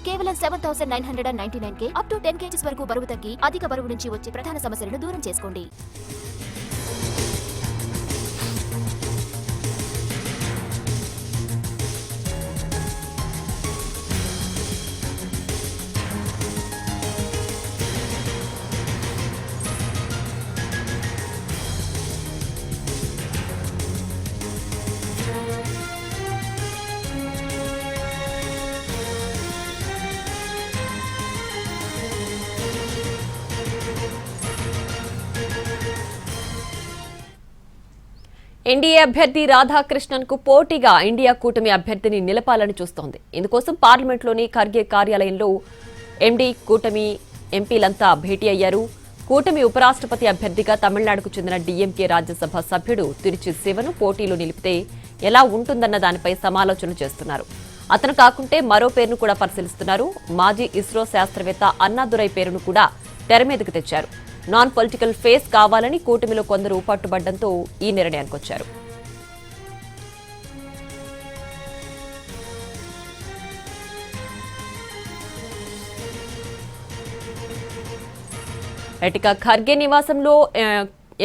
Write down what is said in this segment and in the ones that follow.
కేవలం 7,999K up to 10 kgs వరకు బరువు తగ్గి అధిక బరువు నుంచి వచ్చే ప్రధాన సమస్యలను దూరం చేసుకోండి. ఎన్డీఏ అభ్యర్థి రాధాకృష్ణన్ కు పోటీగా ఇండియా కూటమి అభ్యర్థిని నిలపాలని చూస్తోంది. ఇందుకోసం పార్లమెంట్లోని ఖర్గే కార్యాలయంలో ఎండీ కూటమి ఎంపీలంతా భేటీ అయ్యారు. కూటమి ఉపరాష్ట్రపతి అభ్యర్థిగా తమిళనాడుకు చెందిన డీఎంకే రాజ్యసభ సభ్యుడు తిరుచి శివను పోటీలో నిలిపితే ఎలా ఉంటుందన్న దానిపై సమాలోచన చేస్తున్నారు. అతను కాకుంటే మరో పేరును కూడా పరిశీలిస్తున్నారు. మాజీ ఇస్రో శాస్త్రవేత్త అన్నాదురై పేరును కూడా తెర మీదకు తెచ్చారు. నాన్ పొలిటికల్ ఫేస్ కావాలని కూటమిలో కొందరు పట్టుబడ్డంతో ఈ నిర్ణయానికి వచ్చారు. ఇక ఖర్గే నివాసంలో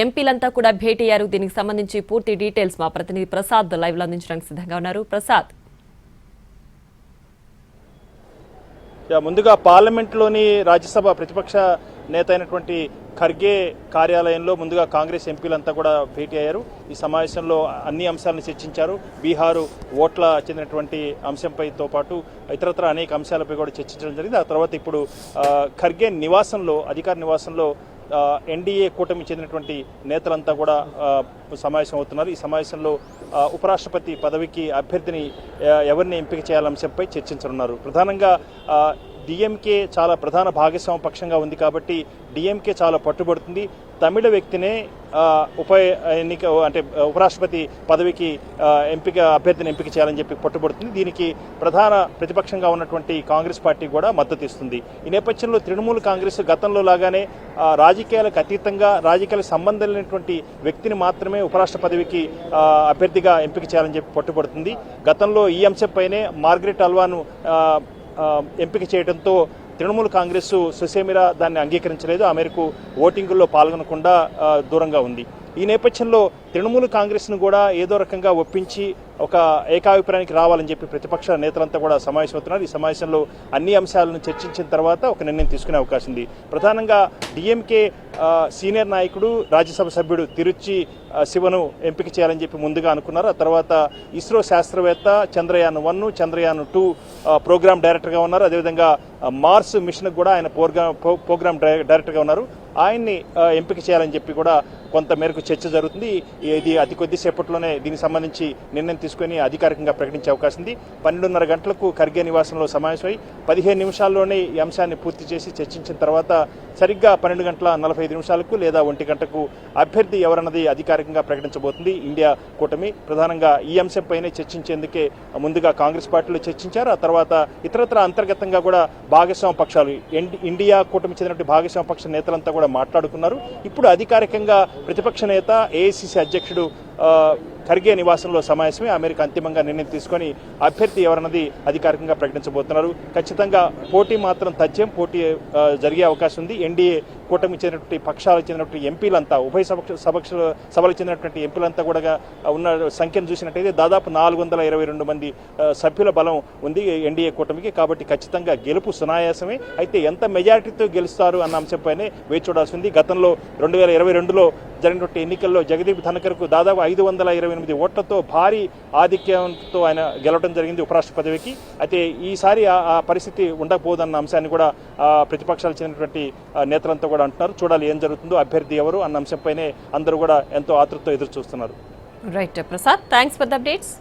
ఎంపీలంతా కూడా భేటీ అయ్యారు. దీనికి సంబంధించి పూర్తి డీటెయిల్స్ మా ప్రతినిధి ప్రసాద్ లైవ్ లో అందించడానికి సిద్ధంగా ఉన్నారు. ప్రసాద్, ముందుగా పార్లమెంట్లోని రాజ్యసభ ప్రతిపక్ష నేత అయినటువంటి ఖర్గే కార్యాలయంలో ముందుగా కాంగ్రెస్ ఎంపీలంతా కూడా భేటీ అయ్యారు. ఈ సమావేశంలో అన్ని అంశాలను చర్చించారు. బీహారు ఓట్ల చెందినటువంటి అంశంపైతో పాటు ఇతరత్ర అనేక అంశాలపై కూడా చర్చించడం జరిగింది. ఆ తర్వాత ఇప్పుడు ఖర్గే నివాసంలో, అధికార నివాసంలో ఎన్డీఏ కూటమి చెందినటువంటి నేతలంతా కూడా సమావేశం అవుతున్నారు. ఈ సమావేశంలో ఉపరాష్ట్రపతి పదవికి అభ్యర్థిని ఎవరిని ఎంపిక చేయాలనే అంశంపై చర్చించనున్నారు. ప్రధానంగా డిఎంకే చాలా ప్రధాన భాగస్వామ్య పక్షంగా ఉంది కాబట్టి డిఎంకే చాలా పట్టుబడుతుంది. తమిళ వ్యక్తినే ఉపరాష్ట్రపతి పదవికి అభ్యర్థిని ఎంపిక చేయాలని చెప్పి పట్టుబడుతుంది. దీనికి ప్రధాన ప్రతిపక్షంగా ఉన్నటువంటి కాంగ్రెస్ పార్టీ కూడా మద్దతు ఇస్తుంది. ఈ నేపథ్యంలో తృణమూల్ కాంగ్రెస్ గతంలో లాగానే రాజకీయాలకు అతీతంగా రాజకీయాలకు సంబంధం లేనటువంటి వ్యక్తిని మాత్రమే ఉపరాష్ట్ర పదవికి అభ్యర్థిగా ఎంపిక చేయాలని చెప్పి పట్టుబడుతుంది. గతంలో ఈ అంశంపైనే మార్గరెట్ అల్వాను ఎంపిక చేయడంతో తృణమూల్ కాంగ్రెస్ సుసేమిరా దాన్ని అంగీకరించలేదు. ఆ మేరకు ఓటింగుల్లో పాల్గొనకుండా దూరంగా ఉంది. ఈ నేపథ్యంలో తృణమూల్ కాంగ్రెస్ను కూడా ఏదో రకంగా ఒప్పించి ఒక ఏకాభిప్రాయానికి రావాలని చెప్పి ప్రతిపక్ష నేతలంతా కూడా సమావేశమవుతున్నారు. ఈ సమావేశంలో అన్ని అంశాలను చర్చించిన తర్వాత ఒక నిర్ణయం తీసుకునే అవకాశం ఉంది. ప్రధానంగా డిఎంకే సీనియర్ నాయకుడు రాజ్యసభ సభ్యుడు తిరుచి శివను ఎంపిక చేయాలని చెప్పి ముందుగా అనుకున్నారు. ఆ తర్వాత ఇస్రో శాస్త్రవేత్త చంద్రయాన్ 1, చంద్రయాన్ 2 ప్రోగ్రామ్ డైరెక్టర్గా ఉన్నారు. అదేవిధంగా మార్స్ మిషన్ కూడా ఆయన ప్రోగ్రామ్ డైరెక్టర్గా ఉన్నారు. ఆయన్ని ఎంపిక చేయాలని చెప్పి కూడా కొంత మేరకు చర్చ జరుగుతుంది. ఇది అతి కొద్దిసేపట్లోనే దీనికి సంబంధించి నిర్ణయం తీసుకుని అధికారికంగా ప్రకటించే అవకాశం ఉంది. 12:30 గంటలకు ఖర్గే నివాసంలో సమావేశమై 15 నిమిషాల్లోనే ఈ అంశాన్ని పూర్తి చేసి చర్చించిన తర్వాత సరిగ్గా 12:45 లేదా 1 గంటకు అభ్యర్థి ఎవరన్నది అధికారికంగా ప్రకటించబోతుంది ఇండియా కూటమి. ప్రధానంగా ఈ అంశంపైనే చర్చించేందుకే ముందుగా కాంగ్రెస్ పార్టీలో చర్చించారు. ఆ తర్వాత ఇతరత్ర అంతర్గతంగా కూడా భాగస్వామ్య పక్షాలు ఇండియా కూటమి చెందినటువంటి భాగస్వామ్య పక్ష నేతలంతా కూడా మాట్లాడుకున్నారు. ఇప్పుడు అధికారికంగా ప్రతిపక్ష నేత ఏఐసిసి అధ్యక్షుడు ఖర్గే నివాసంలో సమావేశమే అమెరికా అంతిమంగా నిర్ణయం తీసుకొని అభ్యర్థి ఎవరన్నది అధికారికంగా ప్రకటించబోతున్నారు. ఖచ్చితంగా పోటీ మాత్రం తథ్యం, పోటీ జరిగే అవకాశం ఉంది. ఎన్డీఏ కూటమి చెందినటువంటి పక్షాలకు చెందినటువంటి ఎంపీలంతా, ఉభయ సభలకు చెందినటువంటి ఎంపీలంతా కూడా ఉన్న సంఖ్యను చూసినట్టయితే దాదాపు 422 మంది సభ్యుల బలం ఉంది ఎన్డీఏ కూటమికి. కాబట్టి ఖచ్చితంగా గెలుపు సునాయాసమే. అయితే ఎంత మెజారిటీతో గెలుస్తారు అన్న అంశంపైనే వేచి చూడాల్సి ఉంది. గతంలో 2022లో జరిగినటువంటి ఎన్నికల్లో జగదీప్ ధనకర్కు దాదాపు 528 ఓట్లతో భారీ ఆధిక్యంతో ఆయన గెలవడం జరిగింది ఉపరాష్ట్ర పదవికి. అయితే ఈసారి ఆ పరిస్థితి ఉండకపోదన్న అంశాన్ని కూడా ప్రతిపక్షాలకు చెందినటువంటి నేతలంతా కూడా అంటున్నారు. చూడాలి ఏం జరుగుతుందో, అభ్యర్థి ఎవరు అన్న అంశంపైనే అందరూ కూడా ఎంతో ఆతృతతో ఎదురు చూస్తున్నారు. Right Prasad, thanks for the updates.